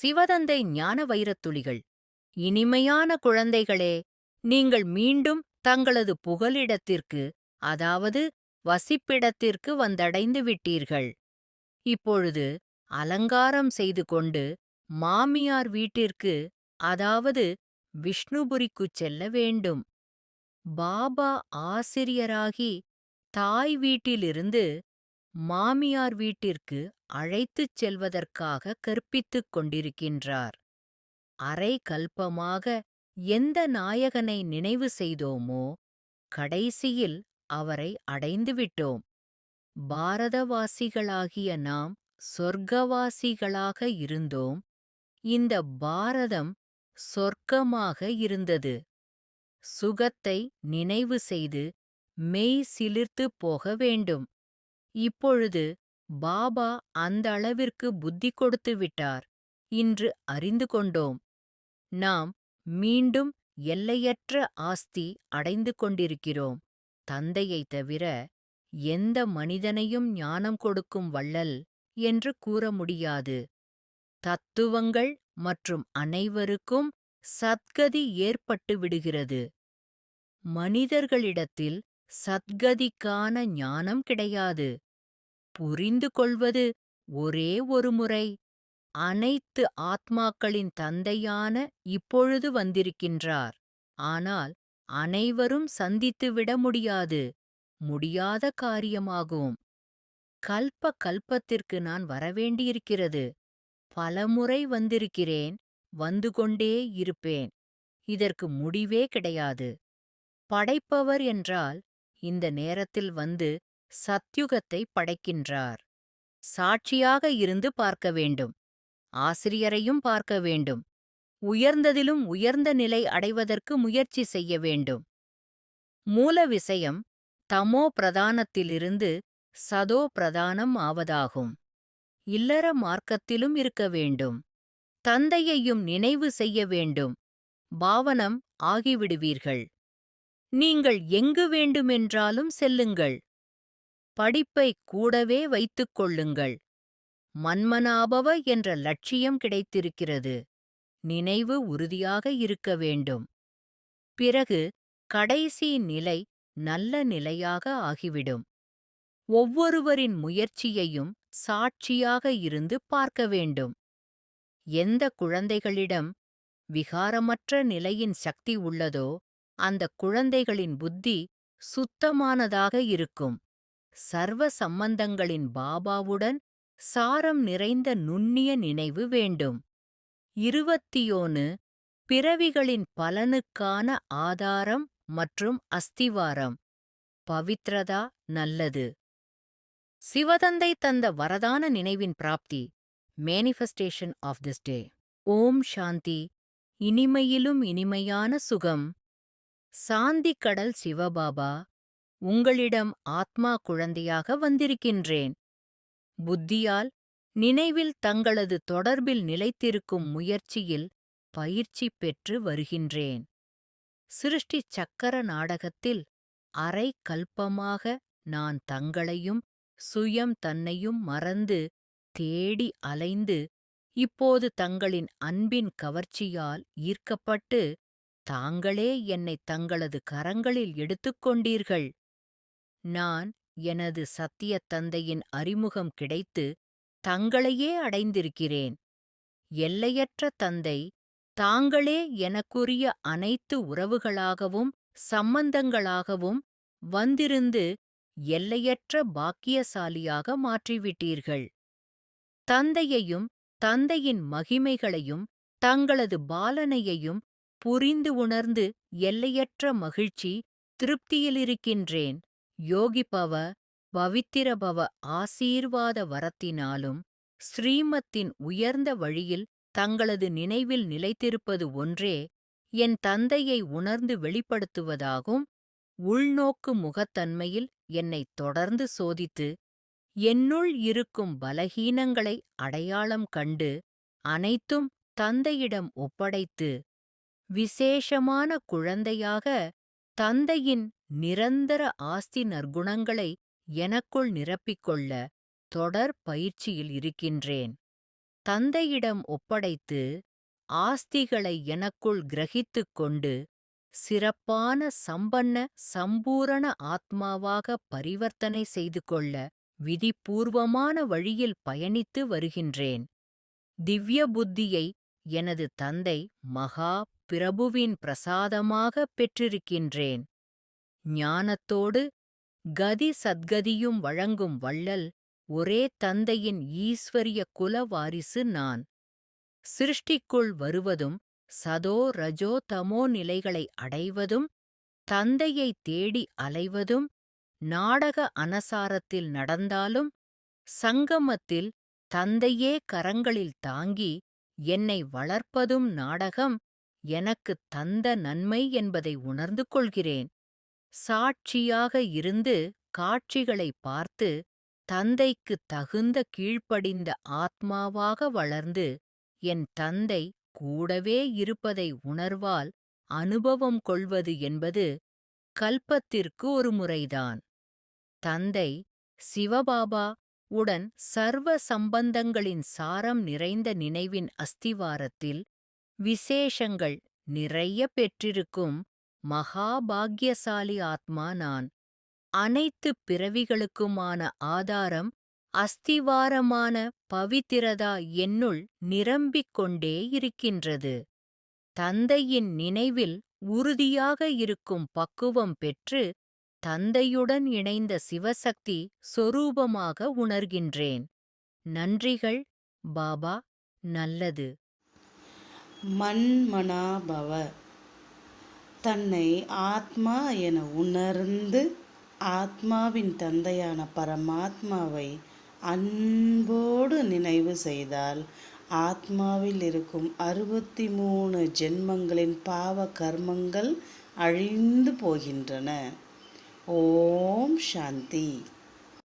சிவதந்தை ஞான வைரத்துளிகள். இனிமையான குழந்தைகளே, நீங்கள் மீண்டும் தங்களது புகலிடத்திற்கு, அதாவது வசிப்பிடத்திற்கு வந்தடைந்து விட்டீர்கள். இப்பொழுது அலங்காரம் செய்து கொண்டு மாமியார் வீட்டிற்கு, அதாவது விஷ்ணுபுரிக்குச் செல்ல வேண்டும். பாபா ஆசிரியராகி தாய் வீட்டிலிருந்து மாமியார் வீட்டிற்கு அழைத்துச் செல்வதற்காக கற்பித்துக் கொண்டிருக்கின்றார். அரை கல்பமாக எந்த நாயகனை நினைவு செய்தோமோ, கடைசியில் அவரை அடைந்துவிட்டோம். பாரதவாசிகளாகிய நாம் சொர்க்கவாசிகளாக இருந்தோம். இந்த பாரதம் சொர்க்கமாக இருந்தது. சுகத்தை நினைவு செய்து மெய் சிலிர்த்துப் போக வேண்டும். இப்பொழுது பாபா அந்த அளவிற்கு புத்தி கொடுத்து விட்டார். இன்று அறிந்து கொண்டோம். நாம் மீண்டும் எல்லையற்ற ஆஸ்தி அடைந்து கொண்டிருக்கிறோம். தந்தையைத் தவிர எந்த மனிதனையும் ஞானம் கொடுக்கும் வள்ளல் என்று கூற முடியாது. தத்துவங்கள் மற்றும் அனைவருக்கும் சத்கதி ஏற்பட்டு விடுகிறது. மனிதர்களிடத்தில் சத்கதிக்கான ஞானம் கிடையாது. புரிந்து கொள்வது ஒரே ஒரு முறை. அனைத்து ஆத்மாக்களின் தந்தையான இப்பொழுது வந்திருக்கின்றார். ஆனால் அனைவரும் சந்தித்துவிட முடியாது. முடியாத காரியமாகும். கல்ப கல்பத்திற்கு நான் வரவேண்டியிருக்கிறது. பலமுறை வந்திருக்கிறேன், வந்து கொண்டே இருப்பேன். இதற்கு முடிவே கிடையாது. படைப்பவர் என்றால் இந்த நேரத்தில் வந்து சத்யுகத்தை படைக்கின்றார். சாட்சியாக இருந்து பார்க்க வேண்டும். ஆசிரியரையும் பார்க்க வேண்டும். உயர்ந்ததிலும் உயர்ந்த நிலை அடைவதற்கு முயற்சி செய்ய வேண்டும். மூல விஷயம் தமோ பிரதானத்திலிருந்து சதோ பிரதானம் ஆவதாகும். இல்லற மார்க்கத்திலும் இருக்க வேண்டும். தந்தையையும் நினைவு செய்ய வேண்டும். பாவனம் ஆகிவிடுவீர்கள். நீங்கள் எங்கு வேண்டுமென்றாலும் செல்லுங்கள். படிப்பை கூடவே வைத்துக் கொள்ளுங்கள். மன்மனாபவ என்ற லட்சியம் கிடைத்திருக்கிறது. நினைவு உறுதியாக இருக்க வேண்டும். பிறகு கடைசி நிலை நல்ல நிலையாக ஆகிவிடும். ஒவ்வொருவரின் முயற்சியையும் சாட்சியாக இருந்து பார்க்க வேண்டும். எந்த குழந்தைகளிடம் விகாரமற்ற நிலையின் சக்தி உள்ளதோ, அந்த குழந்தைகளின் புத்தி சுத்தமானதாக இருக்கும். சர்வ சம்பந்தங்களின் பாபாவுடன் சாரம் நிறைந்த நுண்ணிய நினைவு வேண்டும். 21 பிறவிகளின் பலனுக்கான ஆதாரம் மற்றும் அஸ்திவாரம். பவித்ரதா நல்லது. சிவதந்தை தந்த வரதான நினைவின் பிராப்தி. Manifestation of this day. ஓம் சாந்தி. இனிமையிலும் இனிமையான சுகம். சாந்தி கடல் சிவபாபா, உங்களிடம் ஆத்மா குழந்தையாக வந்திருக்கின்றேன். புத்தியால் நினைவில் தங்களது தொடர்பில் நிலைத்திருக்கும் முயற்சியில் பயிற்சி பெற்று வருகின்றேன். சிருஷ்டி சக்கர நாடகத்தில் அரை கல்பமாக நான் தங்களையும் சுயம் தன்னையும் மறந்து தேடி அலைந்து, இப்போது தங்களின் அன்பின் கவர்ச்சியால் ஈர்க்கப்பட்டு தாங்களே என்னை தங்களது கரங்களில் எடுத்துக்கொண்டீர்கள். நான் எனது சத்திய தந்தையின் அறிமுகம் கிடைத்து தங்களையே அடைந்திருக்கிறேன். எல்லையற்ற தந்தை தாங்களே எனக்குரிய அனைத்து உறவுகளாகவும் சம்பந்தங்களாகவும் வந்திருந்து எல்லையற்ற பாக்கியசாலியாக மாற்றிவிட்டீர்கள். தந்தையையும் தந்தையின் மகிமைகளையும் தங்களது பாலனையையும் புரிந்து உணர்ந்து எல்லையற்ற மகிழ்ச்சி திருப்தியிலிருக்கின்றேன். யோகிபவ பவித்திரபவ ஆசீர்வாத வரத்தினாலும் ஸ்ரீமத்தின் உயர்ந்த வழியில் தங்களது நினைவில் நிலைத்திருப்பது ஒன்றே என் தந்தையை உணர்ந்து வெளிப்படுத்துவதாகும். உள்நோக்கு முகத்தன்மையில் என்னைத் தொடர்ந்து சோதித்து என்னுள் இருக்கும் பலகீனங்களை அடையாளம் கண்டு அனைத்தும் தந்தையிடம் ஒப்படைத்து விசேஷமான குழந்தையாக தந்தையின் நிரந்தர ஆஸ்தி நற்குணங்களை எனக்குள் நிரப்பிக்கொள்ள தொடர் பயிற்சியில் இருக்கின்றேன். தந்தையிடம் ஒப்படைத்து ஆஸ்திகளை எனக்குள் கிரகித்துக் கொண்டு சிறப்பான சம்பன்ன சம்பூரண ஆத்மாவாக பரிவர்த்தனை செய்து கொள்ள விதிபூர்வமான வழியில் பயணித்து வருகின்றேன். திவ்ய புத்தியை எனது தந்தை மகா பிரபுவின் பிரசாதமாக பெற்றிருக்கின்றேன். ஞானத்தோடு கதி சத்கதியும் வழங்கும் வள்ளல் ஒரே தந்தையின் ஈஸ்வரிய குல வாரிசு நான். சிருஷ்டிக்குள் வருவதும் சதோ ரஜோ தமோ நிலைகளை அடைவதும் தந்தையை தேடி அலைவதும் நாடக அனசாரத்தில் நடந்தாலும் சங்கமத்தில் தந்தையே கரங்களில் தாங்கி என்னை வளர்ப்பதும் நாடகம் எனக்குத் தந்த நன்மை என்பதை உணர்ந்து கொள்கிறேன். சாட்சியாக இருந்து காட்சிகளை பார்த்து தந்தைக்குத் தகுந்த கீழ்ப்படிந்த ஆத்மாவாக வளர்ந்து என் தந்தை கூடவே இருப்பதை உணர்வால் அனுபவம் கொள்வது என்பது கல்பத்திற்கு ஒரு முறைதான். தந்தை சிவபாபா உடன் சர்வ சம்பந்தங்களின் சாரம் நிறைந்த நினைவின் அஸ்திவாரத்தில் விசேஷங்கள் நிறைய பெற்றிருக்கும் மகாபாக்யசாலி ஆத்மா நான். அனைத்து பிறவிகளுக்குமான ஆதாரம் அஸ்திவாரமான பவித்திரதா என்னுள் நிரம்பிக் கொண்டே இருக்கின்றது. தந்தையின் நினைவில் உறுதியாக இருக்கும் பக்குவம் பெற்று தந்தையுடன் இணைந்த சிவசக்தி சொரூபமாக உணர்கின்றேன். நன்றிகள் பாபா. நல்லது. மன்மனாபவ. தன்னை ஆத்மா என உணர்ந்து ஆத்மாவின் தந்தையான பரமாத்மாவை அன்போடு நினைவு செய்தால் ஆத்மாவில் இருக்கும் 63 ஜென்மங்களின் பாவ கர்மங்கள் அழிந்து போகின்றன. ஓம் சாந்தி.